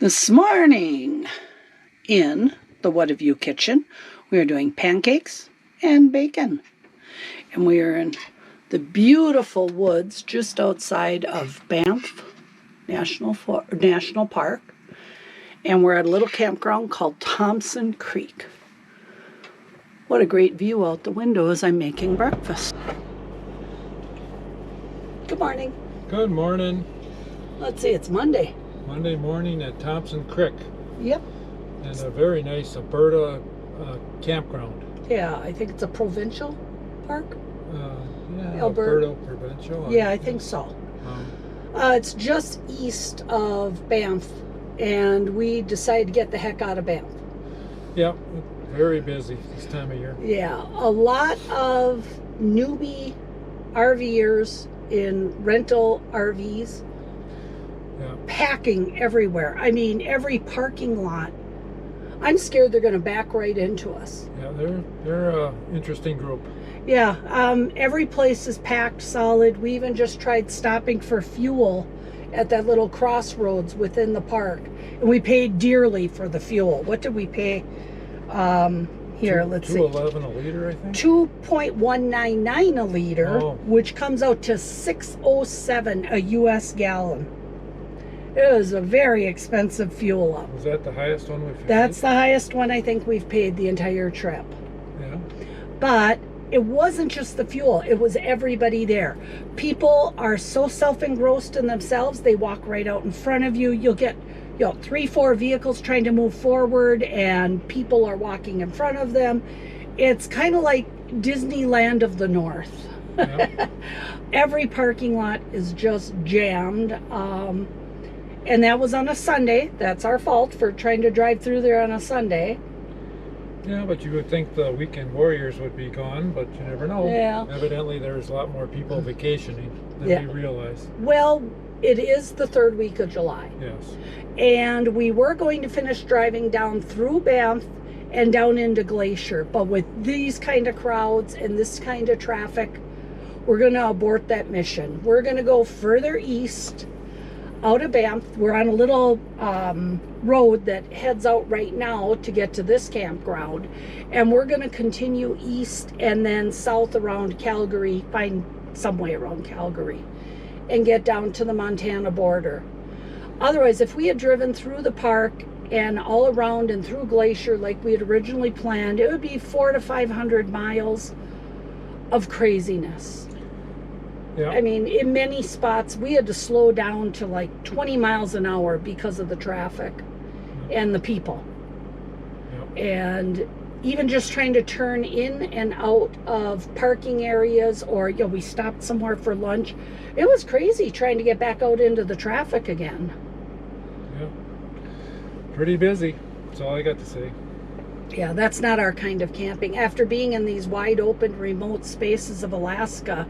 This morning in the What Have You kitchen, we are doing pancakes and bacon. And we are in the beautiful woods just outside of Banff National Park. And we're at a little campground called Thompson Creek. What a great view out the window as I'm making breakfast. Good morning. Good morning. Let's see, it's Monday. Monday morning at Thompson Creek. Yep. And a very nice Alberta campground. Yeah, I think it's a provincial park. Yeah, Alberta Provincial. Yeah, I think so. It's just east of Banff, and we decided to get the heck out of Banff. Yeah, very busy this time of year. Yeah, a lot of newbie RVers in rental RVs. Yeah. Packing everywhere. I mean, every parking lot. I'm scared they're going to back right into us. Yeah, they're an interesting group. Yeah, every place is packed solid. We even just tried stopping for fuel at that little crossroads within the park. And we paid dearly for the fuel. What did we pay? Let's see. $2.11 a liter, I think? 2.199 a liter, which comes out to $6.07 a U.S. gallon. It was a very expensive fuel up. Was that the highest one we've paid? That's the highest one I think we've paid the entire trip. Yeah. But it wasn't just the fuel. It was everybody there. People are so self-engrossed in themselves. They walk right out in front of you. You'll get 3-4 vehicles trying to move forward and people are walking in front of them. It's kind of like Disneyland of the North. Yeah. Every parking lot is just jammed. And that was on a Sunday. That's our fault for trying to drive through there on a Sunday. Yeah, but you would think the weekend warriors would be gone, but you never know. Yeah. Evidently, there's a lot more people vacationing than we realize. Well, it is the third week of July. Yes. And we were going to finish driving down through Banff and down into Glacier. But with these kind of crowds and this kind of traffic, we're going to abort that mission. We're going to go further east out of Banff. We're on a little road that heads out right now to get to this campground, and we're going to continue east and then south around Calgary, find some way around Calgary and get down to the Montana border. Otherwise, if we had driven through the park and all around and through Glacier like we had originally planned, it would be 400 to 500 miles of craziness. Yeah. I mean, in many spots, we had to slow down to like 20 miles an hour because of the traffic and the people. Yep. And even just trying to turn in and out of parking areas, or we stopped somewhere for lunch. It was crazy trying to get back out into the traffic again. Yeah. Pretty busy. That's all I got to say. Yeah, that's not our kind of camping. After being in these wide open remote spaces of Alaska,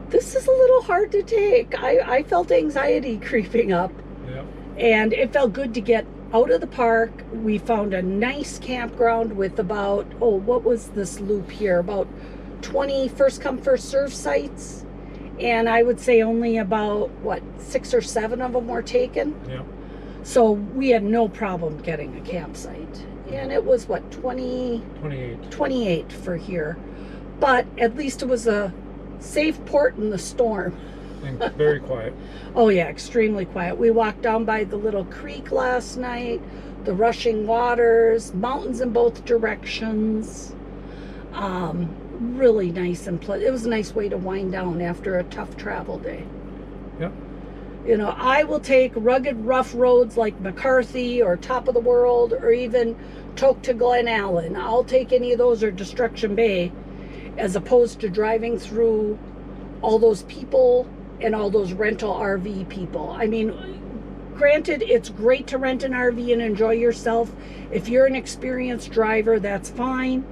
this is a little hard to take. I felt anxiety creeping up. Yeah. And it felt good to get out of the park. We found a nice campground with about, what was this loop here? About 20 first come, first serve sites. And I would say only about, 6 or 7 of them were taken? Yeah. So we had no problem getting a campsite. And it was, 28 for here. But at least it was a safe port in the storm. And very quiet. Oh yeah, extremely quiet. We walked down by the little creek last night, the rushing waters, mountains in both directions. Really nice and pleasant. It was a nice way to wind down after a tough travel day. Yep. I will take rugged, rough roads like McCarthy or Top of the World or even Tok to Glen Allen. I'll take any of those or Destruction Bay, as opposed to driving through all those people and all those rental RV people. I mean, granted, it's great to rent an RV and enjoy yourself. If you're an experienced driver, that's fine.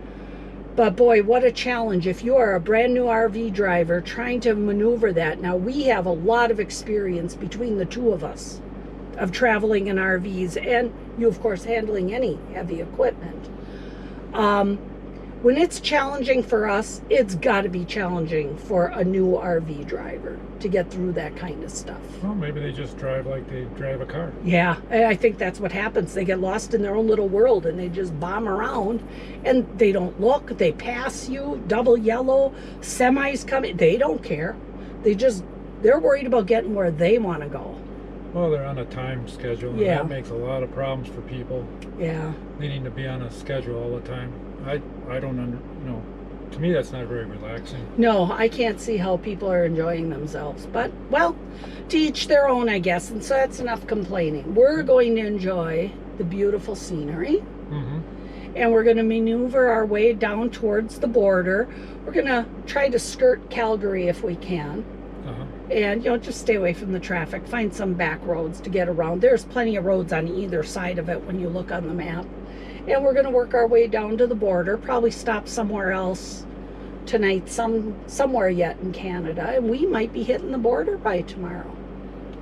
But boy, what a challenge if you are a brand new RV driver trying to maneuver that. Now, we have a lot of experience between the two of us of traveling in RVs, and you, of course, handling any heavy equipment. when it's challenging for us, it's got to be challenging for a new RV driver to get through that kind of stuff. Well, maybe they just drive like they drive a car. Yeah, I think that's what happens. They get lost in their own little world and they just bomb around and they don't look. They pass you, double yellow, semis coming. They don't care. They're worried about getting where they want to go. Well, they're on a time schedule, and Yeah. that makes a lot of problems for people Yeah. needing to be on a schedule all the time. I don't to me that's not very relaxing. No, I can't see how people are enjoying themselves. But, well, to each their own, I guess. And so that's enough complaining. We're going to enjoy the beautiful scenery. Mm-hmm. And we're going to maneuver our way down towards the border. We're going to try to skirt Calgary if we can. Uh-huh. And, just stay away from the traffic. Find some back roads to get around. There's plenty of roads on either side of it when you look on the map. And we're going to work our way down to the border. Probably stop somewhere else tonight, somewhere yet in Canada. And we might be hitting the border by tomorrow.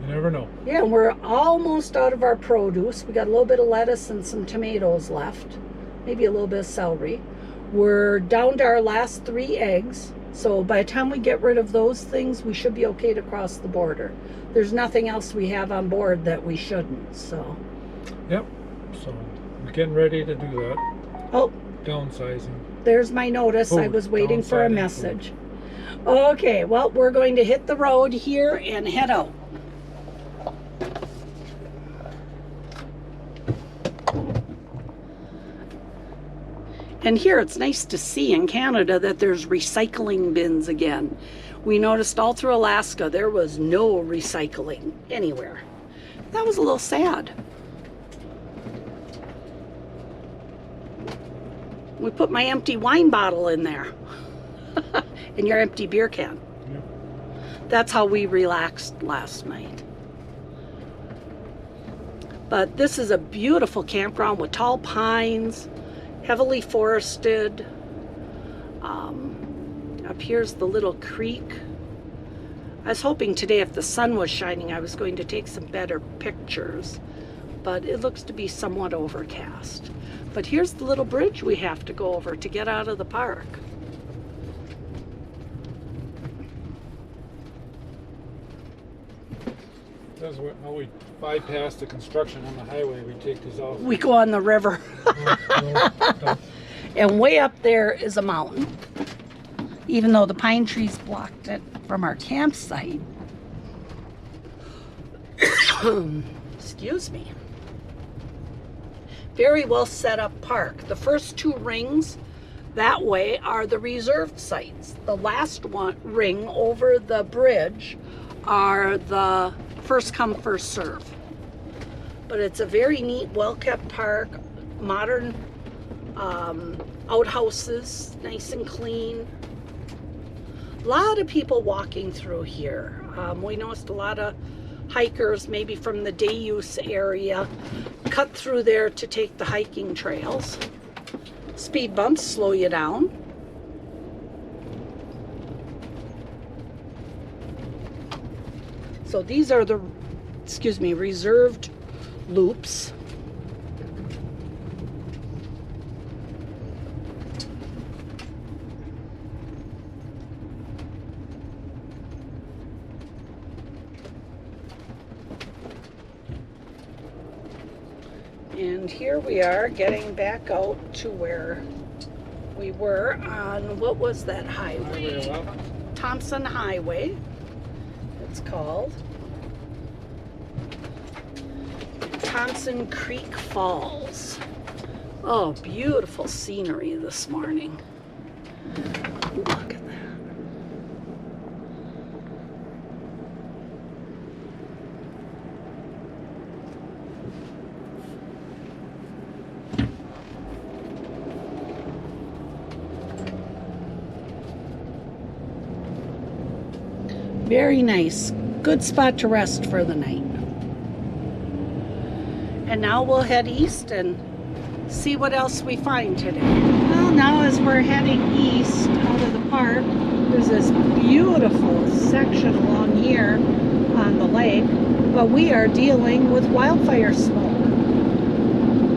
You never know. Yeah, and we're almost out of our produce. We got a little bit of lettuce and some tomatoes left. Maybe a little bit of celery. We're down to our last 3 eggs. So by the time we get rid of those things, we should be okay to cross the border. There's nothing else we have on board that we shouldn't, so. Yep. So we're getting ready to do that. Oh, Downsizing. there's my notice. I Food. was waiting for a Downsizing message. Okay, well, we're going to hit the road here and head out. And here it's nice to see in Canada that there's recycling bins again. We noticed all through Alaska there was no recycling anywhere. That was a little sad. We put my empty wine bottle in there and your empty beer can. Yeah. That's how we relaxed last night. But this is a beautiful campground with tall pines, heavily forested. Up here's the little creek. I was hoping today if the sun was shining I was going to take some better pictures, but it looks to be somewhat overcast. But here's the little bridge we have to go over to get out of the park. That's how we bypass the construction on the highway. We take this off. We go on the river. And way up there is a mountain. Even though the pine trees blocked it from our campsite. Excuse me. Very well set up park. The first 2 rings that way are the reserved sites. The last ring over the bridge are the first come, first serve. But it's a very neat, well-kept park, modern outhouses, nice and clean. A lot of people walking through here. We noticed a lot of hikers, maybe from the day use area, cut through there to take the hiking trails. Speed bumps slow you down. So these are the, reserved loops. And here we are getting back out to where we were on, what was that highway? THOMPSON Highway, it's called. Thompson Creek Falls. Oh, beautiful scenery this morning. Look at that. Very nice. Good spot to rest for the night. And now we'll head east and see what else we find today. Well, now as we're heading east out of the park, there's this beautiful section along here on the lake, but we are dealing with wildfire smoke.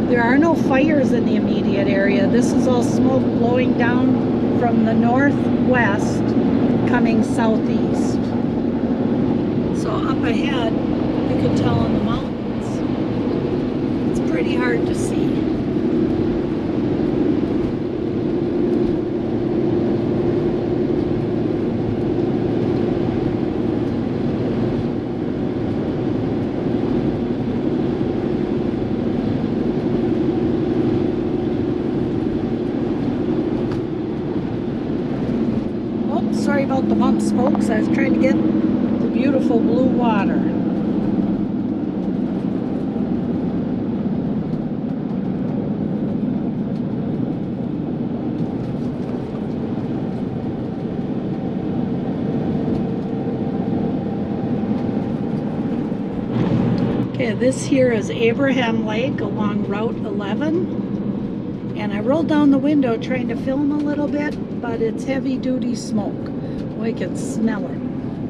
There are no fires in the immediate area. This is all smoke blowing down from the northwest coming southeast. So up ahead, you can tell on the mountains. It's pretty hard to see. Sorry about the bumps, folks. I was trying to get the beautiful blue water. Okay, this here is Abraham Lake along Route 11. And I rolled down the window trying to film a little bit, but it's heavy duty smoke. We can smell it.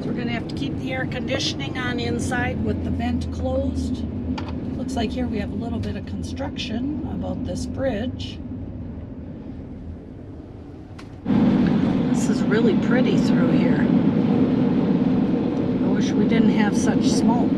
So we're gonna have to keep the air conditioning on inside with the vent closed. Looks like here we have a little bit of construction about this bridge. This is really pretty through here. I wish we didn't have such smoke.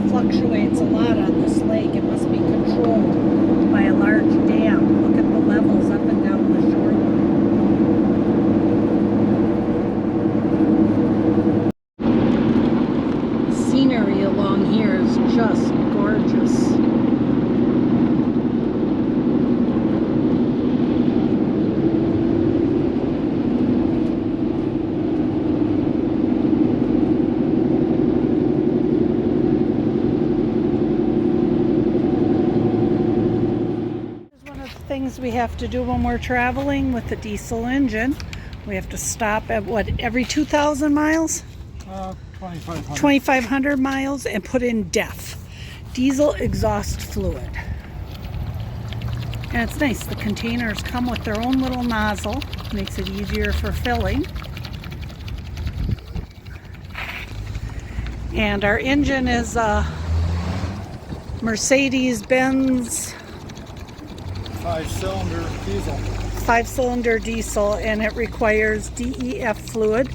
Fluctuates a lot on this lake. It must be controlled by a large dam. Look at the levels up and down the shoreline. Scenery along here is just gorgeous. Things we have to do when we're traveling with the diesel engine. We have to stop at what, every 2,000 miles? 2,500. 2,500 miles and put in DEF, diesel exhaust fluid. And it's nice, the containers come with their own little nozzle, makes it easier for filling. And our engine is a Mercedes-Benz 5-cylinder diesel. 5-cylinder diesel, and it requires DEF fluid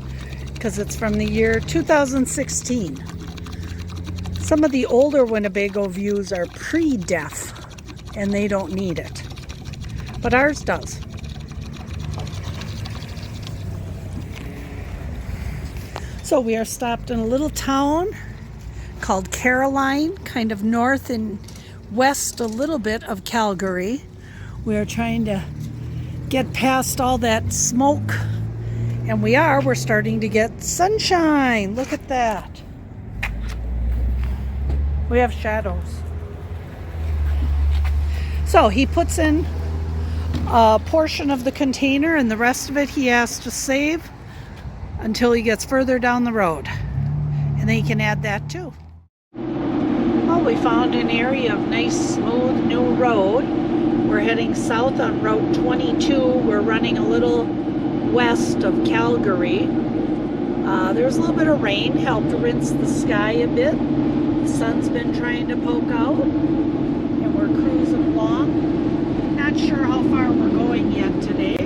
because it's from the year 2016. Some of the older Winnebago views are pre-DEF and they don't need it, but ours does. So we are stopped in a little town called Caroline, kind of north and west a little bit of Calgary. We are trying to get past all that smoke, and we're starting to get sunshine. Look at that. We have shadows. So he puts in a portion of the container and the rest of it he has to save until he gets further down the road, and then he can add that too. Well, we found an area of nice smooth new road. We're heading south on Route 22. We're running a little west of Calgary. There's a little bit of rain, helped rinse the sky a bit. The sun's been trying to poke out, and we're cruising along. Not sure how far we're going yet today.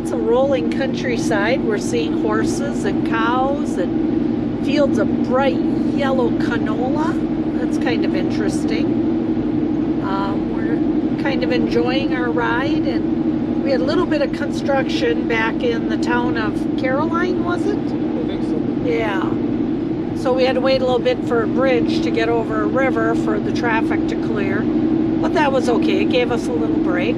It's a rolling countryside. We're seeing horses and cows and fields of bright yellow canola. That's kind of interesting. We're kind of enjoying our ride, and we had a little bit of construction back in the town of Caroline, was it? I think so. Yeah. So we had to wait a little bit for a bridge to get over a river for the traffic to clear. But that was okay. It gave us a little break.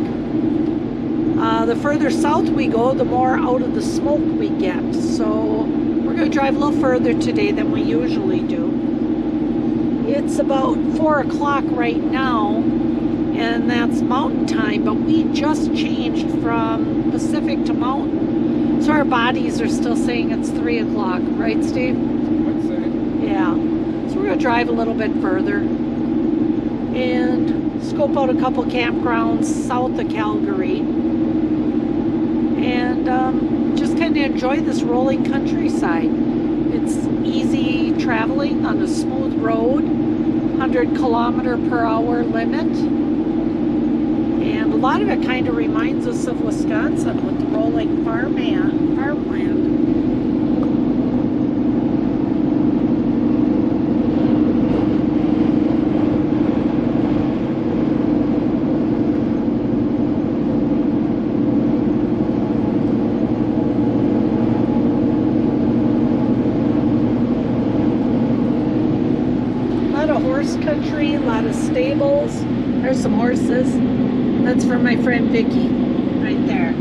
The further south we go, the more out of the smoke we get. So we're going to drive a little further today than we usually do. It's about 4 o'clock right now, and that's mountain time, but we just changed from Pacific to mountain. So our bodies are still saying it's 3 o'clock, right, Steve? I'd say. Yeah. So we're going to drive a little bit further and scope out a couple campgrounds south of Calgary. And just kind of enjoy this rolling countryside. It's easy traveling on a smooth road, 100-kilometer-per-hour limit. And a lot of it kind of reminds us of Wisconsin with the rolling farmland. Country, a lot of stables. There's some horses. That's from my friend Vicky, right there.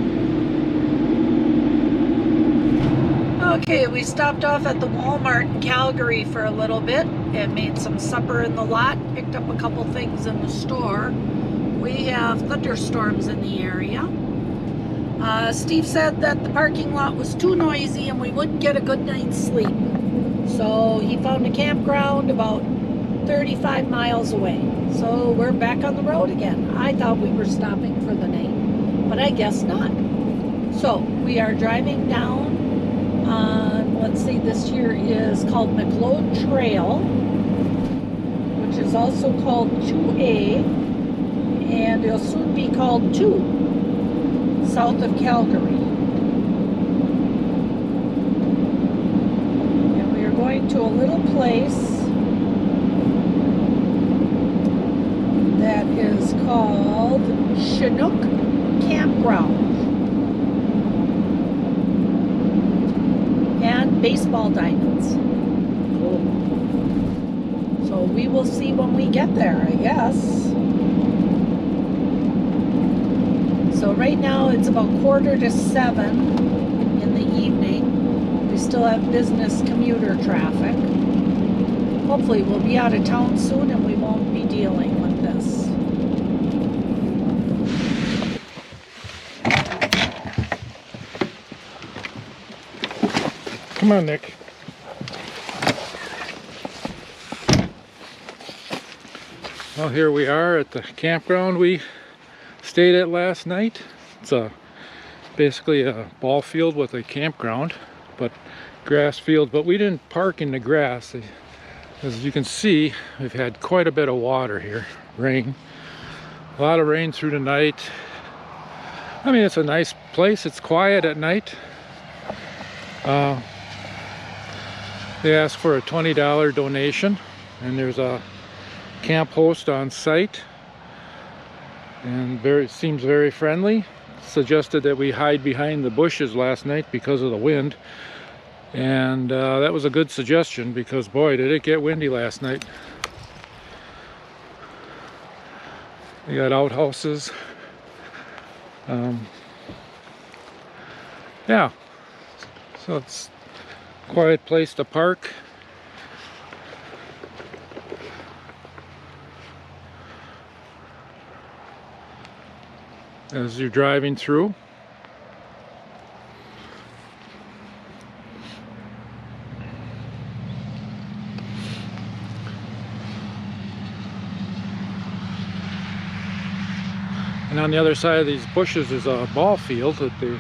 Okay, we stopped off at the Walmart in Calgary for a little bit and made some supper in the lot. Picked up a couple things in the store. We have thunderstorms in the area. Steve said that the parking lot was too noisy and we wouldn't get a good night's sleep. So he found a campground about 35 miles away. So we're back on the road again. I thought we were stopping for the night, but I guess not. So we are driving down on, let's see, this here is called Cowboy Trail, which is also called 2A, and it'll soon be called 2, south of Calgary. And we are going to a little place that is called Chinook Campground and baseball diamonds. Cool. So we will see when we get there, I guess. So right now it's about 6:45 in the evening. We still have business commuter traffic. Hopefully we'll be out of town soon and we won't be dealing with this. Come on, Nick. Well, here we are at the campground we stayed at last night. It's basically a ball field with a campground, but grass field. But we didn't park in the grass. As you can see, we've had quite a bit of water here. Rain. A lot of rain through the night. I mean, it's a nice place. It's quiet at night. They ask for a $20 donation, and there's a camp host on site, and seems very friendly. Suggested that we hide behind the bushes last night because of the wind, and that was a good suggestion because boy did it get windy last night. We got outhouses. Yeah, so it's a quiet place to park. As you're driving through. And on the other side of these bushes is a ball field that the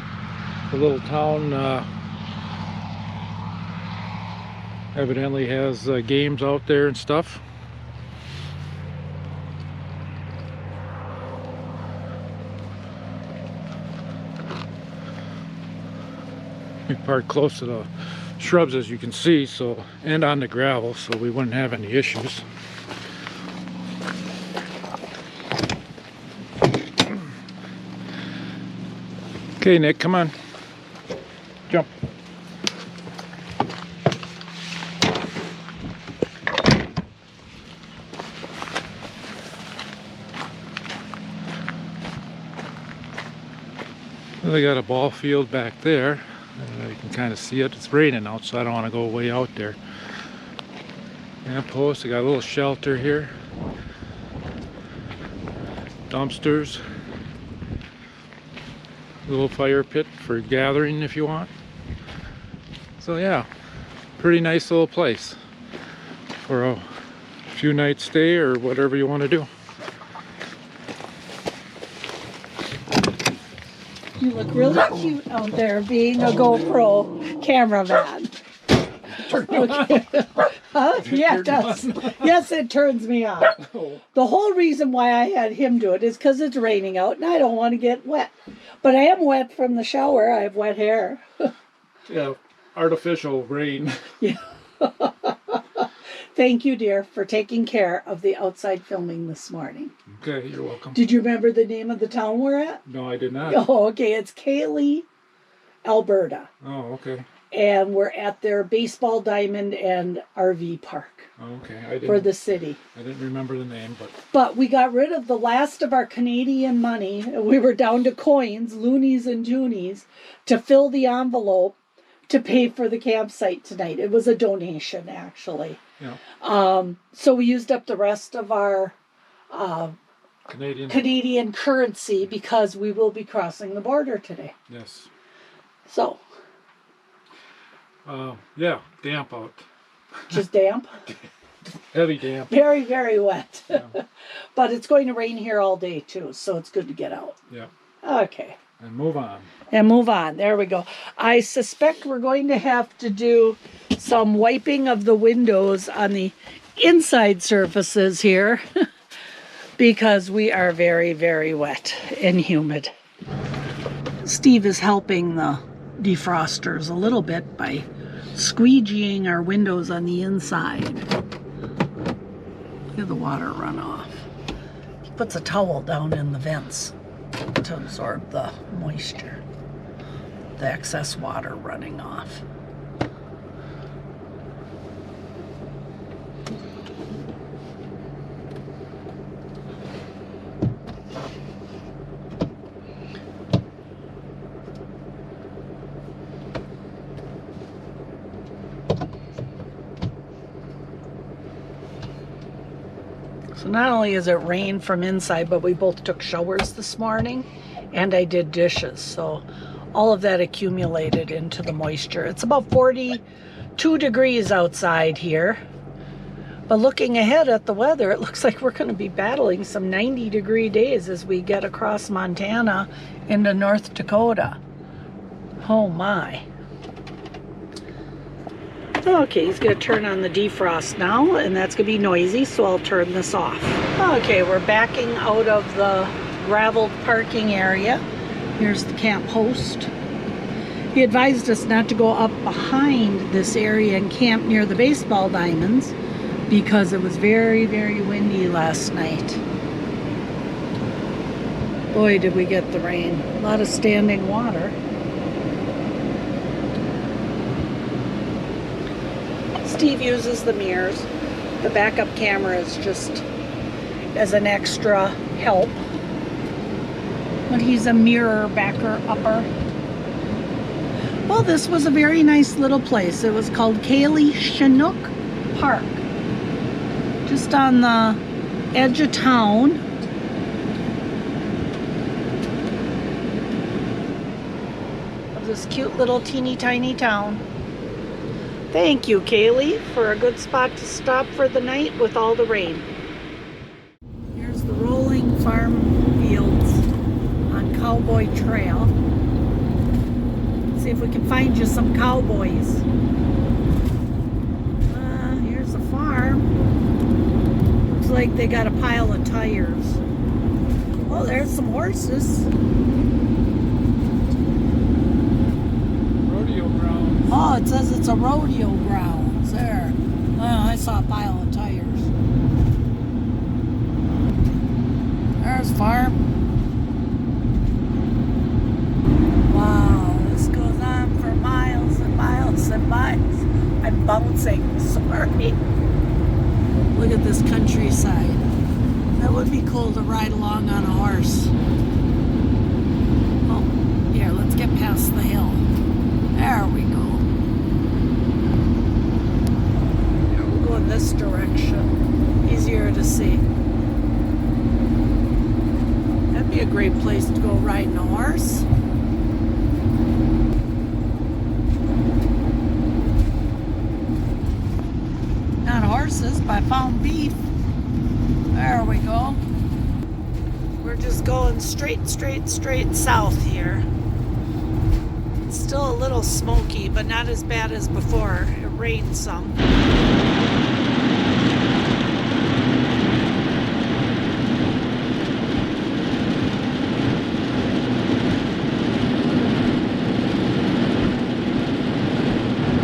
little town evidently has games out there and stuff. We parked close to the shrubs, as you can see, so, and on the gravel, so we wouldn't have any issues. Okay, Nick, come on. Jump. They got a ball field back there. You can kind of see it. It's raining out, so I don't want to go way out there. Lamp post. They got a little shelter here. Dumpsters. Little fire pit for gathering if you want. So yeah, pretty nice little place for a few nights stay or whatever you want to do. You look really cute out there being a GoPro cameraman. Okay. Huh? Yeah, it does. Yes, it turns me on. The whole reason why I had him do it is because it's raining out and I don't want to get wet. But I am wet from the shower. I have wet hair. Yeah, artificial rain. Yeah. Thank you, dear, for taking care of the outside filming this morning. Okay, you're welcome. Did you remember the name of the town we're at? No, I did not. Oh, okay. It's Cayley, Alberta. Oh, okay. And we're at their baseball diamond and RV park. Oh, okay. For the city. I didn't remember the name, But we got rid of the last of our Canadian money. We were down to coins, loonies and toonies, to fill the envelope to pay for the campsite tonight. It was a donation, actually. Yeah. So we used up the rest of our Canadian currency because we will be crossing the border today. Yes. So. Yeah, damp out. Just damp? Heavy damp. Very, very wet. Yeah. But it's going to rain here all day too, so it's good to get out. Yeah. Okay. And move on. And move on. There we go. I suspect we're going to have to do some wiping of the windows on the inside surfaces here because we are very, very wet and humid. Steve is helping the defrosters a little bit by squeegeeing our windows on the inside. Look at the water run off. He puts a towel down in the vents to absorb the moisture, the excess water running off. So not only is it rain from inside, but we both took showers this morning and I did dishes. So all of that accumulated into the moisture. It's about 42 degrees outside here. But looking ahead at the weather, it looks like we're going to be battling some 90-degree days as we get across Montana into North Dakota. Oh my. Okay, he's going to turn on the defrost now, and that's going to be noisy, so I'll turn this off. Okay, we're backing out of the gravel parking area. Here's the camp host. He advised us not to go up behind this area and camp near the baseball diamonds because it was very, very windy last night. Boy, did we get the rain. A lot of standing water. Steve uses the mirrors. The backup camera is just as an extra help. But he's a mirror backer upper. Well, this was a very nice little place. It was called Cayley Chinook Park. Just on the edge of town. Of this cute little teeny tiny town. Thank you, Cayley, for a good spot to stop for the night with all the rain. Here's the rolling farm fields on Cowboy Trail. Let's see if we can find you some cowboys. Here's a farm. Looks like they got a pile of tires. Oh, there's some horses. Rodeo ground. Oh, it says it's a rodeo grounds there. Oh, I saw a pile of tires. There's farm. Wow, this goes on for miles and miles and miles. I'm bouncing, sorry. Look at this countryside. That would be cool to ride along on a horse. Oh, here, let's get past the hill. There we go. Here, we'll go in this direction. Easier to see. That'd be a great place to go riding a horse. Not horses, but I found beef. There we go. We're just going straight south here. It's still a little smoky, but not as bad as before. It rained some.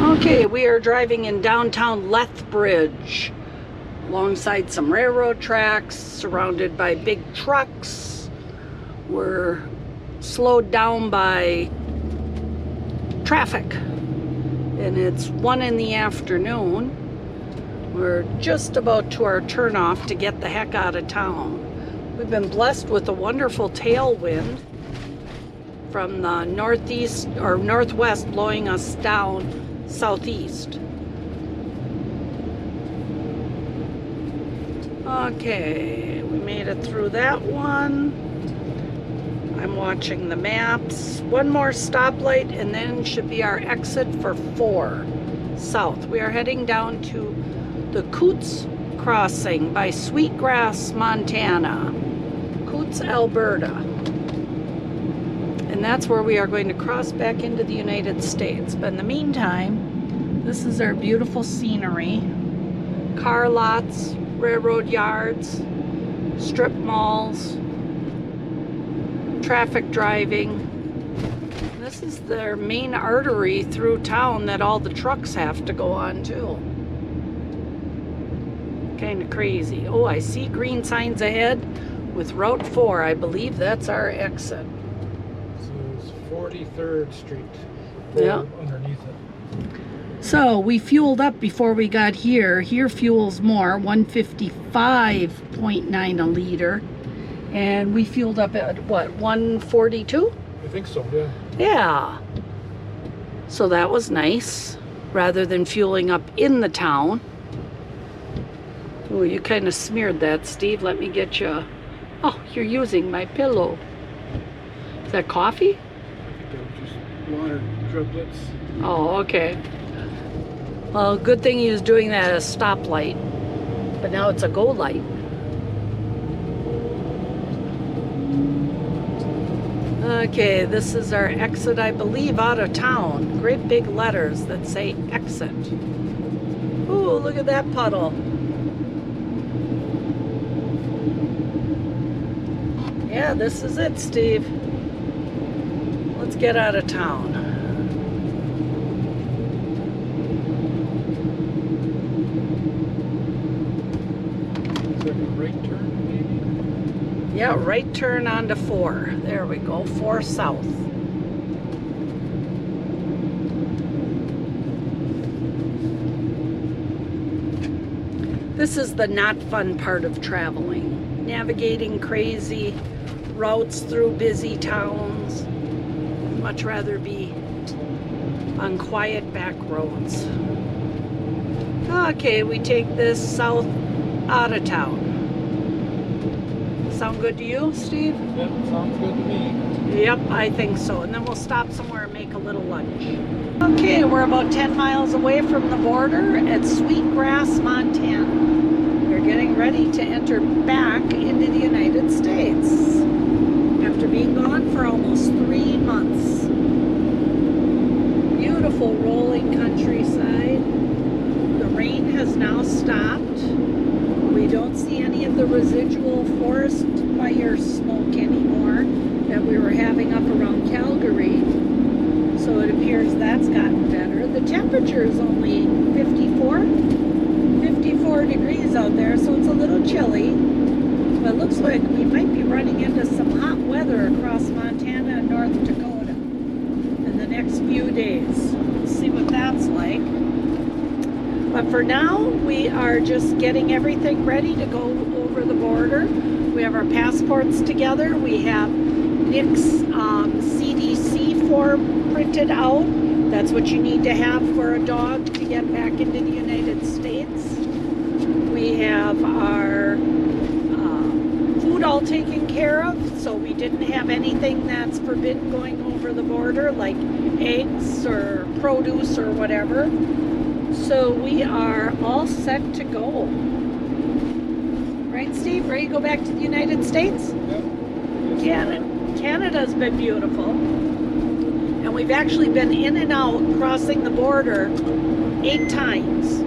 Okay, we are driving in downtown Lethbridge, alongside some railroad tracks, surrounded by big trucks. We're slowed down by traffic, and it's 1 in the afternoon. We're just about to our turnoff to get the heck out of town. We've been blessed with a wonderful tailwind from the northeast or northwest, blowing us down southeast. Okay, we made it through that one. I'm watching the maps. One more stoplight and then should be our exit for 4 south. We are heading down to the Coutts crossing by Sweetgrass, Montana. Coutts, Alberta. And that's where we are going to cross back into the United States. But in the meantime, this is our beautiful scenery. Car lots, railroad yards, strip malls, traffic driving. This is their main artery through town that all the trucks have to go on too. Kind of crazy. Oh, I see green signs ahead with Route 4. I believe that's our exit. 43rd Street. Yeah. Underneath it. So we fueled up before we got here. Here fuels more, 155.9 a liter. And we fueled up at what, 142? I think so, yeah. Yeah. So that was nice, rather than fueling up in the town. Oh, you kind of smeared that, Steve. Let me get you. Oh, you're using my pillow. Is that coffee? Water droplets. Oh, okay. Well, good thing he was doing that at a stoplight. But now it's a go light. Okay, this is our exit, I believe, out of town. Great big letters that say exit. Ooh, look at that puddle. Yeah, this is it, Steve. Let's get out of town. Is that a right turn, maybe? Yeah, right turn onto 4. There we go, 4 south. This is the not fun part of traveling. Navigating crazy routes through busy towns. I'd much rather be on quiet back roads. Okay, we take this south out of town. Sound good to you, Steve? Yep, sounds good to me. Yep, I think so. And then we'll stop somewhere and make a little lunch. Okay, we're about 10 miles away from the border at Sweetgrass, Montana. We're getting ready to enter back into the United States after being gone for almost 3 months. Beautiful rolling countryside. The rain has now stopped. We don't see any of the residual forest fire smoke anymore that we were having up around Calgary. So it appears that's gotten better. The temperature is only 54 degrees out there, so it's a little chilly. But it looks like we might be running into some hot weather across Montana and North Dakota in the next few days. Let's see what that's like. But for now, we are just getting everything ready to go over the border. We have our passports together. We have Nick's CDC form printed out. That's what you need to have for a dog to get back into the United States. We have our food all taken care of, so we didn't have anything that's forbidden going over the border, like eggs or produce or whatever. So we are all set to go. Right, Steve? Ready to go back to the United States? Yep. Canada's been beautiful. And we've actually been in and out crossing the border 8 times.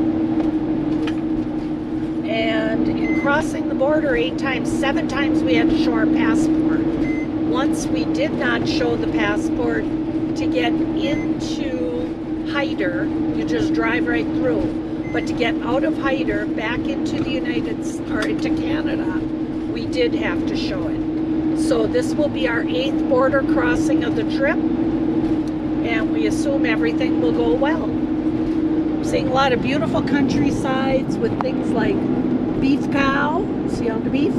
And in crossing the border 8 times, 7 times we had to show our passport. Once we did not show the passport to get into Hyder, you just drive right through. But to get out of Hyder back into the into Canada, we did have to show it. So this will be our 8th border crossing of the trip, and we assume everything will go well. Seeing a lot of beautiful countrysides with things like beef cow, see all the beef,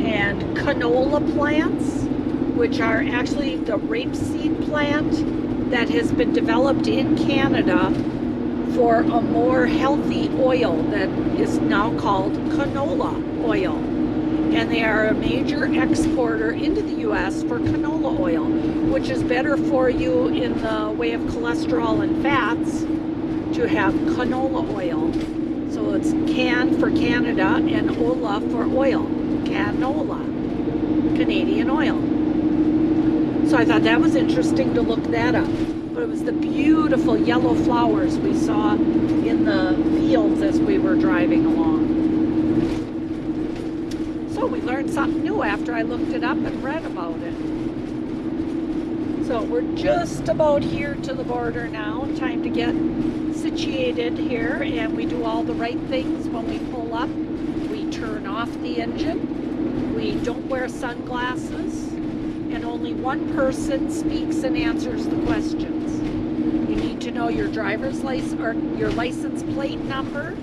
and canola plants, which are actually the rapeseed plant that has been developed in Canada for a more healthy oil that is now called canola oil. And they are a major exporter into the U.S. for canola oil, which is better for you in the way of cholesterol and fats to have canola oil. So it's can for Canada and ola for oil. Canola, Canadian oil. So I thought that was interesting to look that up. But it was the beautiful yellow flowers we saw in the fields as we were driving along. So we learned something new after I looked it up and read about it. So we're just about here to the border now. Time to get situated here, and we do all the right things when we pull up. We turn off the engine. We don't wear sunglasses, and only one person speaks and answers the questions. You need to know your driver's license or your license plate number.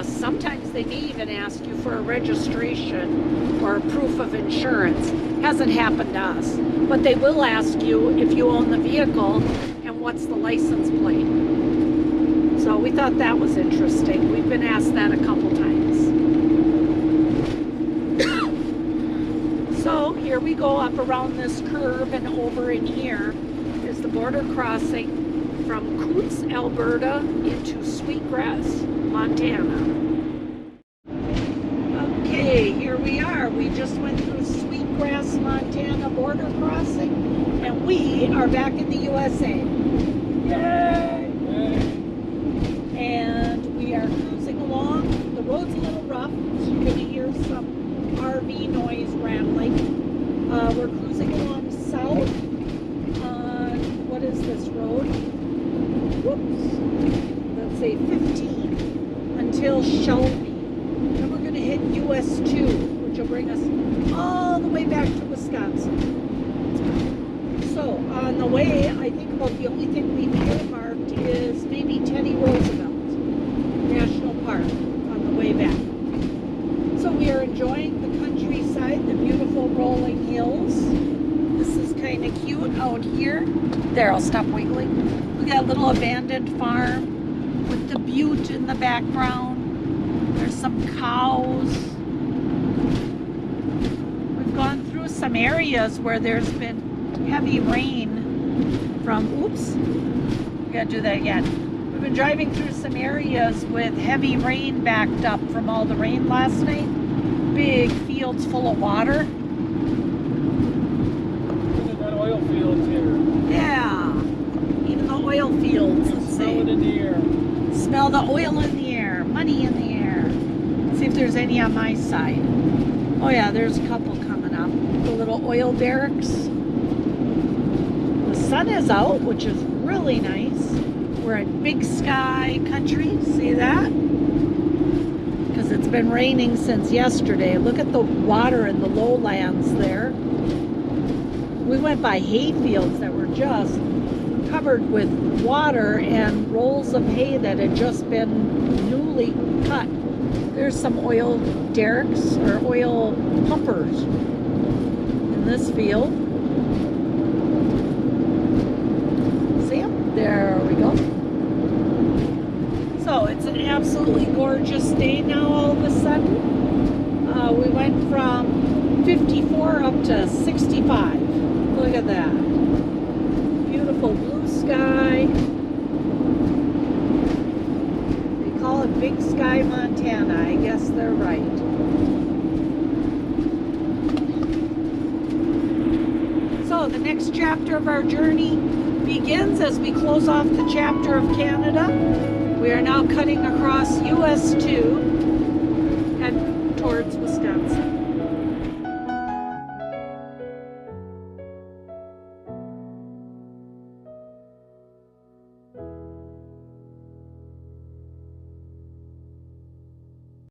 Sometimes they may even ask you for a registration or a proof of insurance. Hasn't happened to us, but they will ask you if you own the vehicle and what's the license plate. So we thought that was interesting. We've been asked that a couple times. So here we go up around this curve, and over in here is the border crossing from Coutts, Alberta into Sweetgrass, Montana. Okay, here we are. We just went through Sweetgrass, Montana border crossing, and we are back in the USA. Yay! And we are cruising along. The road's a little rough, so you're going to hear some RV noise rattling. We're cruising along south on, what is this road? Whoops. Let's say 15 until Shelby. Then we're going to hit US 2, which will bring us all the way back to Wisconsin. So on the way, I think about the only thing we've earmarked is maybe Teddy Roosevelt National Park on the way back. So we are enjoying the countryside, the beautiful rolling hills. This is kind of cute out here. There, I'll stop wiggling. We got a little abandoned farm with the butte in the background. There's some cows. We've gone through some areas where there's been heavy rain from, oops, we gotta do that again. We've been driving through some areas with heavy rain backed up from all the rain last night. Big fields full of water. Look at that oil fields here. Yeah, even the oil fields. Let's Smell it in the air. Smell the oil in the air, money in the air. Let's see if there's any on my side. Oh yeah, there's a couple coming up. The little oil barracks. sun is out, which is really nice. We're at Big Sky Country. See that? Because it's been raining since yesterday. Look at the water in the lowlands there. We went by hay fields that were just covered with water and rolls of hay that had just been newly cut. There's some oil derricks or oil pumpers in this field. See them? There we go. So it's an absolutely gorgeous day now all of a sudden. We went from 54 up to 65. Look at that. Beautiful blue sky. They call it Big Sky, Montana. I guess they're right. So the next chapter of our journey begins as we close off the chapter of Canada. We are now cutting across US 2 and towards